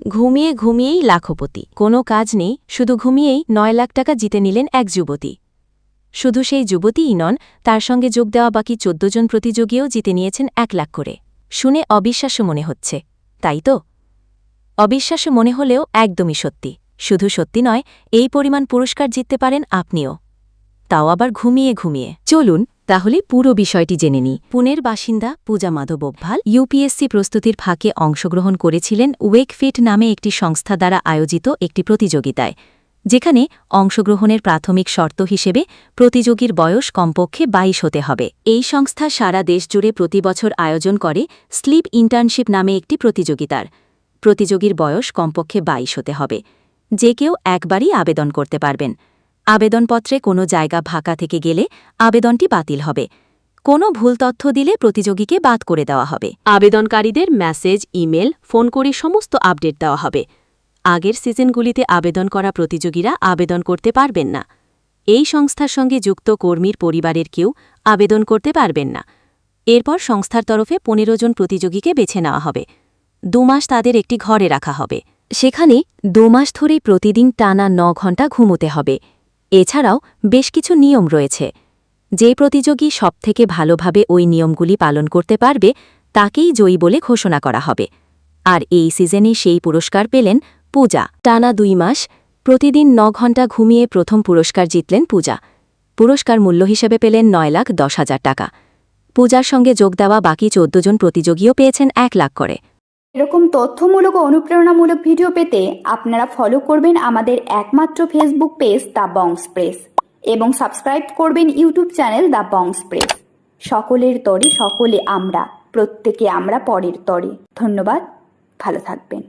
ঘুমিয়ে ঘুমিয়েই লাখপতি। কোনো কাজ নেই, শুধু ঘুমিয়েই ৯ লাখ টাকা জিতে নিলেন এক যুবতী। শুধু সেই যুবতীই নন, তার সঙ্গে যোগ দেওয়া বাকি ১৪ জন প্রতিযোগীও জিতে নিয়েছেন ১ লাখ করে। শুনে অবিশ্বাস্য মনে হচ্ছে, তাই তো? অবিশ্বাস্য মনে হলেও একদমই সত্যি। শুধু সত্যি নয়, এই পরিমাণ পুরস্কার জিততে পারেন আপনিও, তাও আবার ঘুমিয়ে ঘুমিয়ে। চলুন তাহলে পুরো বিষয়টি জেনে নিই। পুনের বাসিন্দা পূজা মাধবোভাল ইউপিএসসি প্রস্তুতির ফাঁকে অংশগ্রহণ করেছিলেন ওয়েকফিট নামে একটি সংস্থা দ্বারা আয়োজিত একটি প্রতিযোগিতায়, যেখানে অংশগ্রহণের প্রাথমিক শর্ত হিসেবে প্রতিযোগীর বয়স কমপক্ষে ২২ হতে হবে। এই সংস্থা সারা দেশ জুড়ে প্রতিবছর আয়োজন করে স্লিপ ইন্টার্নশিপ নামে একটি প্রতিযোগিতার। প্রতিযোগীর বয়স কমপক্ষে ২২ হতে হবে। যে কেউ একবারই আবেদন করতে পারবেন। আবেদনপত্রে কোনো জায়গা ফাঁকা থেকে গেলে আবেদনটি বাতিল হবে। কোনো ভুল তথ্য দিলে প্রতিযোগীকে বাদ করে দেওয়া হবে। আবেদনকারীদের মেসেজ, ইমেল, ফোন করে সমস্ত আপডেট দেওয়া হবে। আগের সিজনগুলিতে আবেদন করা প্রতিযোগীরা আবেদন করতে পারবেন না। এই সংস্থার সঙ্গে যুক্ত কর্মীর পরিবারের কেউ আবেদন করতে পারবেন না। এরপর সংস্থার তরফে ১৫ জন প্রতিযোগীকে বেছে নেওয়া হবে। ২ মাস তাদের একটি ঘরে রাখা হবে। সেখানে ২ মাস ধরেই প্রতিদিন টানা ৯ ঘণ্টা ঘুমোতে হবে। এছাড়াও বেশ কিছু নিয়ম রয়েছে। যে প্রতিযোগী সবথেকে ভালোভাবে ওই নিয়মগুলি পালন করতে পারবে তাকেই জয়ী বলে ঘোষণা করা হবে। আর এই সিজনে সেই পুরস্কার পেলেন পূজা। টানা ২ মাস প্রতিদিন ৯ ঘণ্টা ঘুমিয়ে প্রথম পুরস্কার জিতলেন পূজা। পুরস্কার মূল্য হিসেবে পেলেন ৯,১০,০০০ টাকা। পূজার সঙ্গে যোগ দেওয়া বাকি ১৪ জন প্রতিযোগীও পেয়েছেন ১ লাখ করে। এরকম তথ্যমূলক ও অনুপ্রেরণামূলক ভিডিও পেতে আপনারা ফলো করবেন আমাদের একমাত্র ফেসবুক পেজ দ্য বংস প্রেস এবং সাবস্ক্রাইব করবেন ইউটিউব চ্যানেল দ্য বংস প্রেস। সকলের তরে সকলে আমরা, প্রত্যেকে আমরা পরের তরে। ধন্যবাদ, ভালো থাকবেন।